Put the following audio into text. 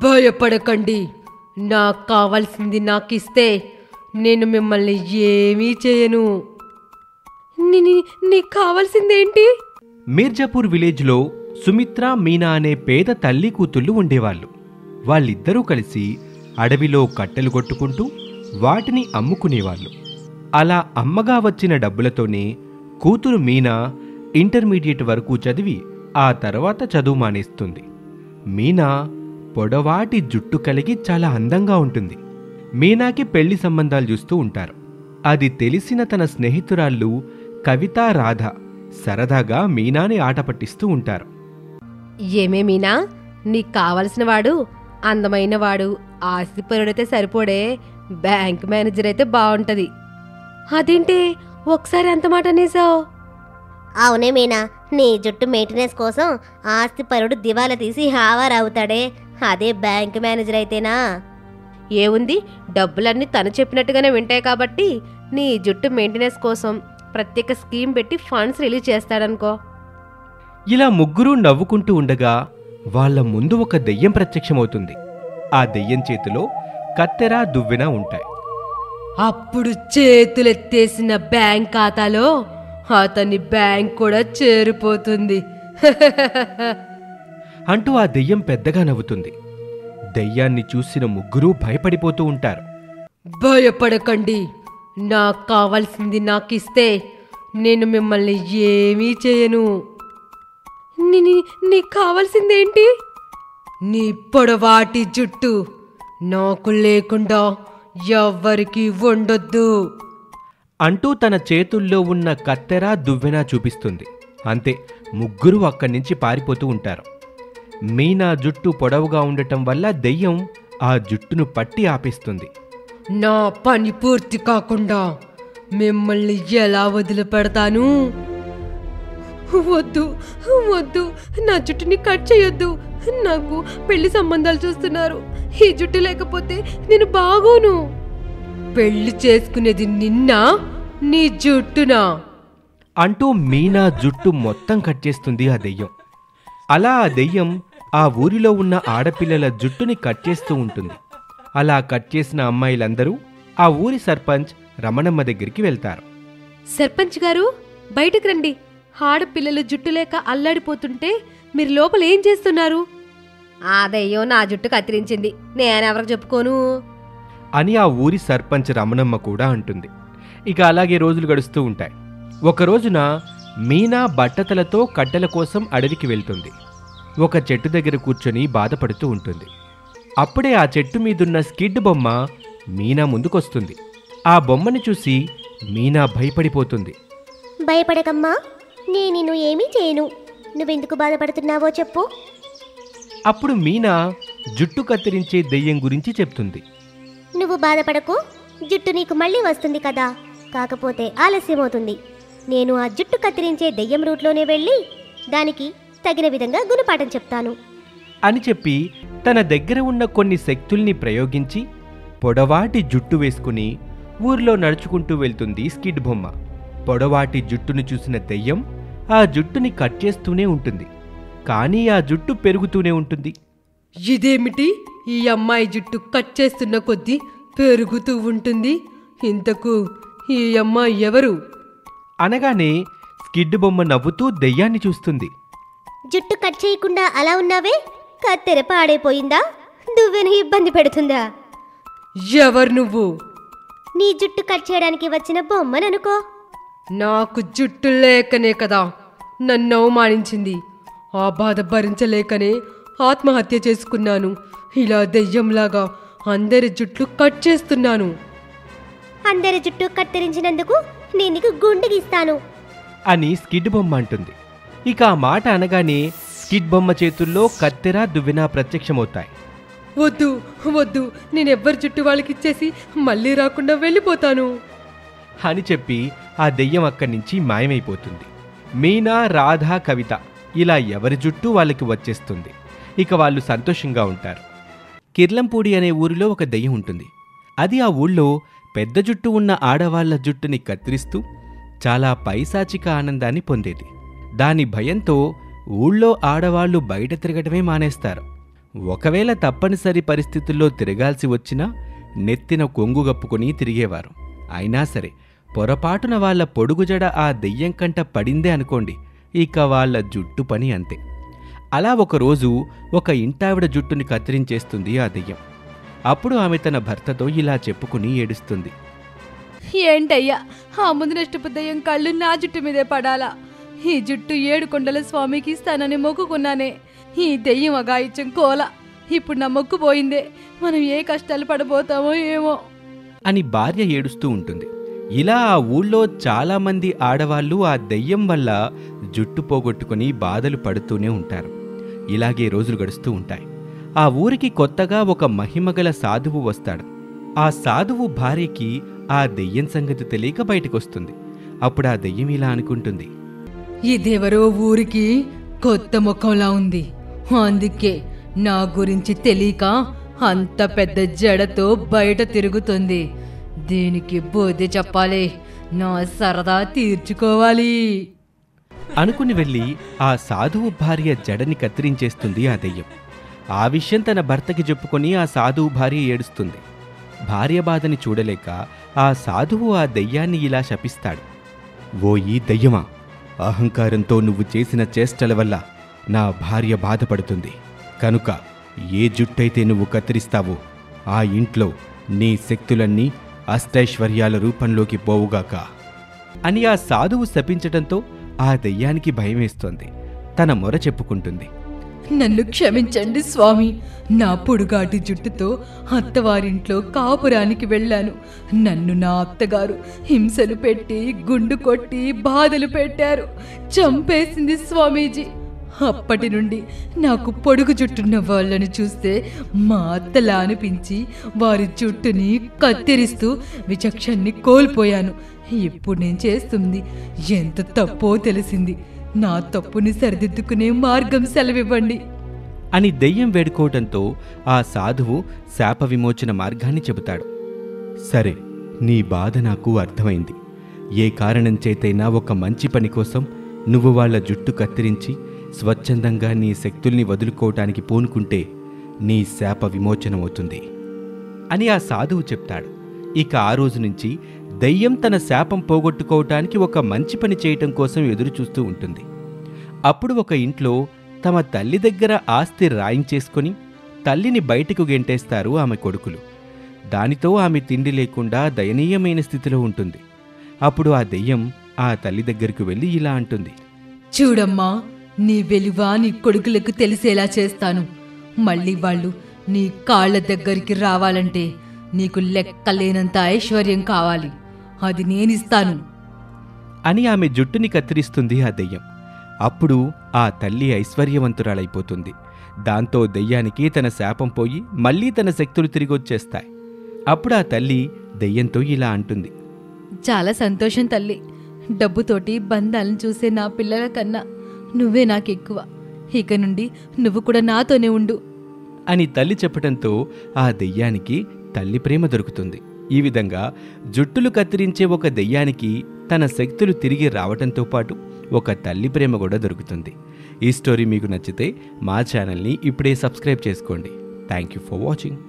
భయపడకండి, నాకు కావాల్సింది నాకిస్తే నేను మిమ్మల్ని ఏమీ చేయను. నీకు కావాల్సిందేంటి? మీర్జాపూర్ విలేజ్లో సుమిత్ర, మీనా అనే పేద తల్లి కూతుళ్ళు ఉండేవాళ్ళు. వాళ్ళిద్దరూ కలిసి అడవిలో కట్టెలు కొట్టుకుంటూ వాటిని అమ్ముకునేవాళ్ళు. అలా అమ్మగా వచ్చిన డబ్బులతోనే కూతురు మీనా ఇంటర్మీడియట్ వరకు చదివి ఆ తర్వాత చదువు మానేస్తుంది. మీనా పొడవాటి జుట్టు కలిగి చాలా అందంగా ఉంటుంది. మీనాకి పెళ్లి సంబంధాలు చూస్తూ ఉంటారు. అది తెలిసిన తన స్నేహితురాళ్ళు కవిత, రాధ సరదాగా మీనాని ఆట పట్టిస్తూ ఉంటారు. ఏమే మీనా, నీకు కావలసిన వాడు అందమైన వాడు, ఆస్తిపరుడైతే సరిపోడే, బ్యాంక్ మేనేజర్ అయితే బాగుంటది. అదేంటి ఒకసారి అంత మాట అనేసావు? అవునే మీనా, నీ జుట్టు మెయింటెనెన్స్ కోసం ఆస్తిపరుడు దివాలా తీసి హావారవుతాడే, అదే బ్యాంక్ మేనేజర్ అయితేనా? ఏముంది, డబ్బులన్నీ తను చెప్పినట్టుగానే వింటాయి కాబట్టి నీ జుట్టు మెయింటెనెన్స్ కోసం ప్రత్యేక స్కీమ్ పెట్టి ఫండ్స్ రిలీజ్ చేస్తాడనుకో. ఇలా ముగ్గురూ నవ్వుకుంటూ ఉండగా వాళ్ల ముందు ఒక దెయ్యం ప్రత్యక్షమవుతుంది. ఆ దెయ్యం చేతిలో కత్తెర, దువ్వెన ఉంటాయి. అప్పుడు చేతులెత్తేసిన బ్యాంక్ ఖాతాలో అతని బ్యాంక్ కూడా చేరిపోతుంది అంటూ ఆ దెయ్యం పెద్దగా నవ్వుతుంది. దెయ్యాన్ని చూసిన ముగ్గురూ భయపడిపోతూ ఉంటారు. భయపడకండి, నాకు కావాల్సింది నాకిస్తే నేను మిమ్మల్ని ఏమీ చేయను. నీకు కావాల్సిందేంటి? నీ పొడవాటి జుట్టు నాకు లేకుండా ఎవ్వరికీ ఉండొద్దు అంటూ తన చేతుల్లో ఉన్న కత్తెర, దువ్వెన చూపిస్తుంది. అంతే, ముగ్గురూ అక్కడి నుంచి పారిపోతూ ఉంటారు. మీనా జుట్టు పొడవుగా ఉండటం వల్ల దెయ్యం ఆ జుట్టును పట్టి ఆపేస్తుంది. నా పని పూర్తి కాకుండా మిమ్మల్ని ఎలా వదిలిపెడతాను? వద్దు వద్దు, నా జుట్టుని కట్ చేయొద్దు. నాకు పెళ్లి సంబంధాలు చూస్తున్నారు. ఈ జుట్టు లేకపోతే నేను బాగోను. పెళ్లి చేసుకునేది నిన్నా, నీ జుట్టునా? అంటూ మీనా జుట్టు మొత్తం కట్ చేస్తుంది ఆ దెయ్యం. అలా ఆ దెయ్యం ఆ ఊరిలో ఉన్న ఆడపిల్లల జుట్టుని కట్ చేస్తూ ఉంటుంది. అలా కట్ చేసిన అమ్మాయిలందరూ ఆ ఊరి సర్పంచ్ రమణమ్మ దగ్గరికి వెళ్తారు. సర్పంచ్ గారు, బయటకు రండి. ఆడపిల్లలు జుట్టు లేక అల్లాడిపోతుంటే మీరు లోపల ఏం చేస్తున్నారు? ఆ దెయ్యం నా జుట్టు కత్తిరించింది, నేనెవరికి చెప్పుకోను అని ఆ ఊరి సర్పంచ్ రమణమ్మ కూడా అంటుంది. ఇక అలాగే రోజులు గడుస్తూ ఉంటాయి. ఒక రోజున మీనా బట్టతలతో కట్టెల కోసం అడవికి వెళ్తుంది. ఒక చెట్టు దగ్గర కూర్చొని బాధపడుతూ ఉంటుంది. అప్పుడే ఆ చెట్టు మీదున్న స్కిడ్ బొమ్మ మీనా ముందుకొస్తుంది. ఆ బొమ్మని చూసి మీనా భయపడిపోతుంది. భయపడకమ్మా, నేను నిన్ను ఏమీ చేయను. నువ్వెందుకు బాధపడుతున్నావో చెప్పు. అప్పుడు మీనా జుట్టు కత్తిరించే దెయ్యం గురించి చెప్తుంది. నువ్వు బాధపడకు, జుట్టు నీకు మళ్ళీ వస్తుంది కదా, కాకపోతే ఆలస్యమవుతుంది. నేను ఆ జుట్టు కత్తిరించే దెయ్యం రూట్లోనే వెళ్ళి దానికి తగిన విధంగా గుణపాఠం చెప్తాను అని చెప్పి తన దగ్గర ఉన్న కొన్ని శక్తుల్ని ప్రయోగించి పొడవాటి జుట్టు వేసుకుని ఊర్లో నడుచుకుంటూ వెళ్తుంది స్కిడ్ బొమ్మ. పొడవాటి జుట్టును చూసిన దెయ్యం ఆ జుట్టుని కట్ చేస్తూనే ఉంటుంది. కానీ ఆ జుట్టు పెరుగుతూనే ఉంటుంది. ఇదేమిటి, ఈ అమ్మాయి జుట్టు కట్ చేస్తున్న కొద్దీ పెరుగుతూ ఉంటుంది? ఇంతకు ఈ అమ్మాయి ఎవరు? అనగానే స్కిడ్ బొమ్మ నవ్వుతూ దెయ్యాన్ని చూస్తుంది. జుట్టు కట్ చేయకుండా అలా ఉన్నావే, కత్తెర పాడైపోయిందా? నువ్వేనా ఇబ్బంది పెడుతుందా? ఎవరు నువ్వు? నీ జుట్టు కట్ చేయడానికి వచ్చిన బొమ్మననుకో. నాకు జుట్టు లేకనే కదా నన్ను అవమానించింది. ఆ బాధ భరించలేకనే ఆత్మహత్య చేసుకున్నాను. ఇలా దెయ్యంలాగా అందరి జుట్లు కట్ చేస్తున్నాను. అందరి జుట్టు కత్తిరించినందుకు నేను నీకు గుండు గీస్తాను అని స్కిడ్ బొమ్మ అంటుంది. ఇక ఆ మాట అనగానే స్కిడ్ బొమ్మ చేతుల్లో కత్తెర, దువ్వెన ప్రత్యక్షమవుతాయి. వద్దు వద్దు, నేనెవ్వరి జుట్టు వాళ్ళకిచ్చేసి మళ్ళీ రాకుండా వెళ్ళిపోతాను అని చెప్పి ఆ దెయ్యం అక్కడి నుంచి మాయమైపోతుంది. మీనా, రాధ, కవిత ఇలా ఎవరి జుట్టు వాళ్ళకి వచ్చేస్తుంది. ఇక వాళ్ళు సంతోషంగా ఉంటారు. కిర్లంపూడి అనే ఊరిలో ఒక దెయ్యం ఉంటుంది. అది ఆ ఊళ్ళో పెద్ద జుట్టు ఉన్న ఆడవాళ్ల జుట్టుని కత్తిరిస్తూ చాలా పైశాచిక ఆనందాన్ని పొందేది. దాని భయంతో ఊళ్ళో ఆడవాళ్లు బయట తిరగటమే మానేస్తారు. ఒకవేళ తప్పనిసరి పరిస్థితుల్లో తిరగాల్సి వచ్చినా నెత్తిన కొంగు గప్పుకొని తిరిగేవారు. అయినా సరే పొరపాటున వాళ్ళ పొడుగుజడ ఆ దెయ్యం కంట పడిందే అనుకోండి, ఇక వాళ్ళ జుట్టు పని అంతే. అలా ఒకరోజు ఒక ఇంటావిడ జుట్టుని కత్తిరించేస్తుంది ఆ దెయ్యం. అప్పుడు ఆమె తన భర్తతో ఇలా చెప్పుకుని ఏడుస్తుంది. ఏంటయ్యా, ఆ ముందు నష్టపు దెయ్యం కళ్ళు నా జుట్టు మీదే పడాలా? ఈ జుట్టు 7 కొండల స్వామికి ఇస్తానని మొక్కుకున్నానే. ఈ దెయ్యం అగాయిత్యం కోల. ఇప్పుడు నా మొక్కు పోయిందే. మనం ఏ కష్టాలు పడబోతామో ఏమో అని భార్య ఏడుస్తూ ఉంటుంది. ఇలా ఆ ఊళ్ళో చాలామంది ఆడవాళ్ళు ఆ దెయ్యం వల్ల జుట్టు పోగొట్టుకుని బాధలు పడుతూనే ఉంటారు. ఇలాగే రోజులు గడుస్తూ ఉంటాయి. ఆ ఊరికి కొత్తగా ఒక మహిమగల సాధువు వస్తాడు. ఆ సాధువు భార్యకి ఆ దెయ్యం సంగతి తెలియక బయటకొస్తుంది. అప్పుడు ఆ దెయ్యం ఇలా అనుకుంటుంది. ఇదెవరో ఊరికి కొత్త ముఖంలా ఉంది. అందుకే నా గురించి తెలియక అంత పెద్ద జడతో బయట తిరుగుతుంది. దీనికి బుద్ధి చెప్పాలి, నా సరదా తీర్చుకోవాలి అనుకుని వెళ్ళి ఆ సాధువు భార్య జడని కత్తిరించేస్తుంది ఆ దెయ్యం. ఆ విషయం తన భర్తకి చెప్పుకొని ఆ సాధువు భార్య ఏడుస్తుంది. భార్య బాధని చూడలేక ఆ సాధువు ఆ దెయ్యాన్ని ఇలా శపిస్తాడు. ఓ ఈ దెయ్యమా, అహంకారంతో నువ్వు చేసిన చేష్టల వల్ల నా భార్య బాధపడుతుంది. కనుక ఏ జుట్టయితే నువ్వు కత్తిరిస్తావో ఆ ఇంట్లో నీ శక్తులన్నీ అష్టైశ్వర్యాల రూపంలోకి పోవుగాక అని ఆ సాధువు శపించటంతో ఆ దెయ్యానికి భయమేస్తోంది. తన మొర చెప్పుకుంటుంది. నన్ను క్షమించండి స్వామి. నా పొడుగాటి జుట్టుతో అత్తవారింట్లో కాపురానికి వెళ్ళాను. నన్ను నా అత్తగారు హింసలు పెట్టి గుండు కొట్టి బాధలు పెట్టారు. చంపేసింది స్వామీజీ. అప్పటి నుండి నాకు పొడుగు జుట్టున్న వాళ్ళని చూస్తే మా అత్తలా అనిపించి వారి జుట్టుని కత్తిరిస్తూ విచక్షణని కోల్పోయాను. ఇప్పుడు నేను చేస్తుంది ఎంత తప్పో తెలిసింది. నా తప్పుని సరిదిద్దుకునే మార్గం సెలవివ్వండి అని దెయ్యం వేడుకోవటంతో ఆ సాధువు శాప విమోచన మార్గాన్ని చెబుతాడు. సరే, నీ బాధ నాకు అర్థమైంది. ఏ కారణం చేతైనా ఒక మంచి పని కోసం నువ్వు వాళ్ళ జుట్టు కత్తిరించి స్వచ్ఛందంగా నీ శక్తుల్ని వదులుకోవటానికి పూనుకుంటే నీ శాప విమోచనమవుతుంది అని ఆ సాధువు చెప్తాడు. ఇక ఆ రోజు నుంచి దెయ్యం తన శాపం పోగొట్టుకోవటానికి ఒక మంచి పని చేయటం కోసం ఎదురుచూస్తూ ఉంటుంది. అప్పుడు ఒక ఇంట్లో తమ తల్లి దగ్గర ఆస్తి రాయించేసుకొని తల్లిని బయటకు గెంటేస్తారు ఆమె కొడుకులు. దానితో ఆమె తిండి లేకుండా దయనీయమైన స్థితిలో ఉంటుంది. అప్పుడు ఆ దెయ్యం ఆ తల్లి దగ్గరకు వెళ్ళి ఇలా అంటుంది. చూడమ్మా, నీ వెలువ నీ కొడుకులకు తెలిసేలా చేస్తాను. మళ్ళీ వాళ్ళు నీ కాళ్ల దగ్గరికి రావాలంటే నీకు లెక్కలేనంత ఐశ్వర్యం కావాలి. అది నేనిస్తాను అని ఆమె జుట్టుని కత్తిరిస్తుంది ఆ దెయ్యం. అప్పుడు ఆ తల్లి ఐశ్వర్యవంతురాలైపోతుంది. దాంతో దెయ్యానికి తన శాపం పోయి మళ్లీ తన శక్తులు తిరిగొచ్చేస్తాయి. అప్పుడు ఆ తల్లి దెయ్యంతో ఇలా అంటుంది. చాలా సంతోషం తల్లి. డబ్బుతోటి బంధాలను చూసే నా పిల్లల కన్నా నువ్వే నాకెక్కువ. ఇక నుండి నువ్వు కూడా నాతోనే ఉండు అని తల్లి చెప్పటంతో ఆ దెయ్యానికి తల్లి ప్రేమ దొరుకుతుంది. ఈ విధంగా జుట్టులు కత్తిరించే ఒక దెయ్యానికి తన శక్తులు తిరిగి రావటంతో పాటు ఒక తల్లి ప్రేమ కూడా దొరుకుతుంది. ఈ స్టోరీ మీకు నచ్చితే మా ఛానల్ని ఇప్పుడే సబ్స్క్రైబ్ చేసుకోండి. Thank you for watching.